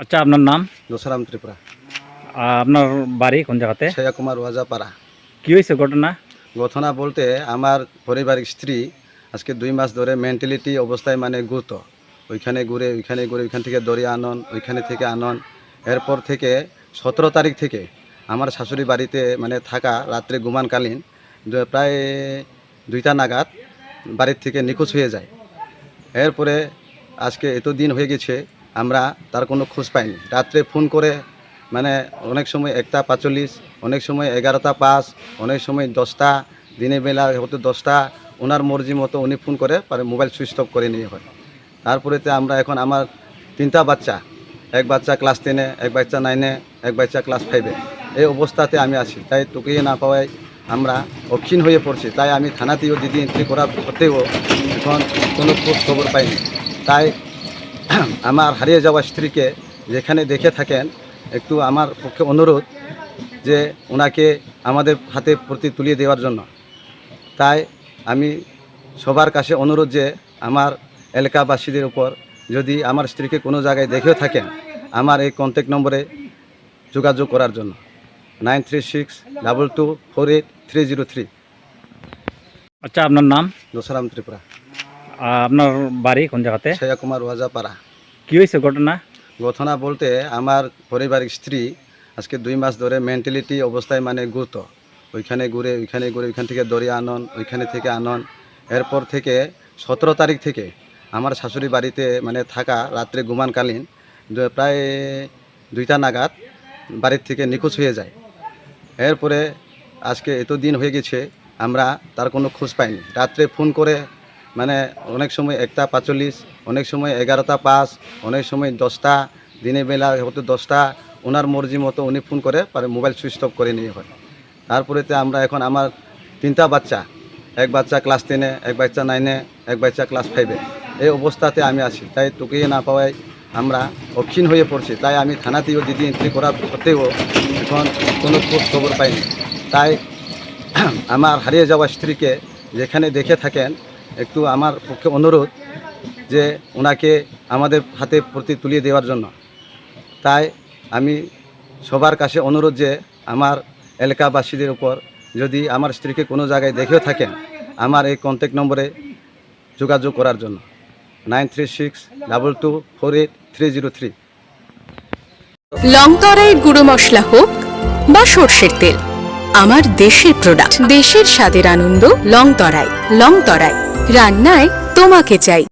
আচ্ছা, আপনার নাম? দোসারাম ত্রিপুরা। আপনার বাড়ি কোন জায়গাতে? শেয়া কুমার ওয়াজাপাড়া। কি হয়েছে ঘটনা? ঘটনা বলতে আমার পারিবারিক স্ত্রী আজকে 2 মাস ধরে মেন্টালিটি অবস্থায় মানে ঘুরতো। ওইখানে ঘুরে ওইখান থেকে দড়ি আনন, ওইখানে থেকে আনন। এরপর থেকে 17 তারিখ থেকে আমার শাশুড়ি বাড়িতে মানে থাকা রাত্রে ঘুমানকালীন প্রায় 2টা নাগাদ বাড়ির থেকে নিখোঁজ হয়ে যায়। এরপরে আজকে এত দিন হয়ে গেছে আমরা তার কোনো খোঁজ পাইনি। রাত্রে ফোন করে মানে অনেক সময় 1টা 45, অনেক সময় 11টা 5, অনেক সময় 10টা, দিনের বেলা হয়তো 10টা। ওনার মর্জি মতো উনি ফোন করে পরে মোবাইল সুইচ অফ করে নিয়ে হয়। তারপরেতে আমরা এখন আমার 3টা বাচ্চা, এক বাচ্চা ক্লাস 10-এ, এক বাচ্চা 9-এ, এক বাচ্চা ক্লাস 5-এ। এই অবস্থাতে আমি আছি। তাই টুকিয়ে না পাওয়ায় আমরা অক্ষীণ হয়ে পড়ছি। তাই আমি থানাতেও দিদি এন্ট্রি করার সত্ত্বেও এখন কোনো খোঁজ খবর পাইনি। তাই আমার হারিয়ে যাওয়া স্ত্রীকে যেখানে দেখে থাকেন একটু আমার পক্ষে অনুরোধ যে ওনাকে আমাদের হাতে প্রতি তুলিয়ে দেওয়ার জন্য। তাই আমি সবার কাছে অনুরোধ যে আমার এলাকাবাসীদের উপর যদি আমার স্ত্রীকে কোনো জায়গায় দেখেও থাকেন আমার এই কন্ট্যাক্ট নম্বরে যোগাযোগ করার জন্য 9362248303। আচ্ছা, আপনার নাম? দোসারাম ত্রিপুরা। আপনার বাড়ি কোন জায়গাতে? শেয়া কুমার ওয়াজাপাড়া। কি হয়েছে ঘটনা? ঘটনা বলতে আমার পারিবারিক স্ত্রী আজকে 2 মাস ধরে মেন্টালিটি অবস্থায় মানে ঘুরতো। ওইখানে ঘুরে ওইখান থেকে দড়ি আনন, ওইখানে থেকে আনন। এরপর থেকে 17 তারিখ থেকে আমার শাশুড়ি বাড়িতে মানে থাকা রাত্রে ঘুমানকালীন প্রায় 2টা নাগাদ বাড়ির থেকে নিখোঁজ হয়ে যায়। এরপরে আজকে এত দিন হয়ে গেছে আমরা তার কোনো খোঁজ পাইনি। রাত্রে ফোন করে মানে অনেক সময় 1টা 45, অনেক সময় 11টা 5, অনেক সময় 10টা, দিনের বেলা হয়তো 10টা। ওনার মর্জি মতো উনি ফোন করে পরে মোবাইল সুইচ অফ করে নিয়ে হয়। তারপরেতে আমরা এখন আমার 3টা বাচ্চা, এক বাচ্চা ক্লাস 10-এ, এক বাচ্চা 9-এ, এক বাচ্চা ক্লাস 5-এ। এই অবস্থাতে আমি আছি। তাই টুকিয়ে না পাওয়ায় আমরা অক্ষীণ হয়ে পড়ছি। তাই আমি থানাতেও দিদি এন্ট্রি করার সত্ত্বেও এখন কোনো খোঁজ খবর পাইনি। তাই আমার হারিয়ে যাওয়া স্ত্রীকে যেখানে দেখে থাকেন একটু আমার পক্ষে অনুরোধ যে ওনাকে আমাদের হাতে প্রতি তুলিয়ে দেওয়ার জন্য। তাই আমি সবার কাছে অনুরোধ যে আমার এলাকাবাসীদের উপর যদি আমার স্ত্রীকে কোনো জায়গায় দেখেও থাকেন আমার এই কন্ট্যাক্ট নম্বরে যোগাযোগ করার জন্য 9362248303। লংতরাই গুঁড়ো মশলা হোক বা সর্ষের তেল, আমার দেশের প্রোডাক্ট, দেশের স্বাদের আনন্দ। লংতরাই রান্নায় তোমাকে চাই।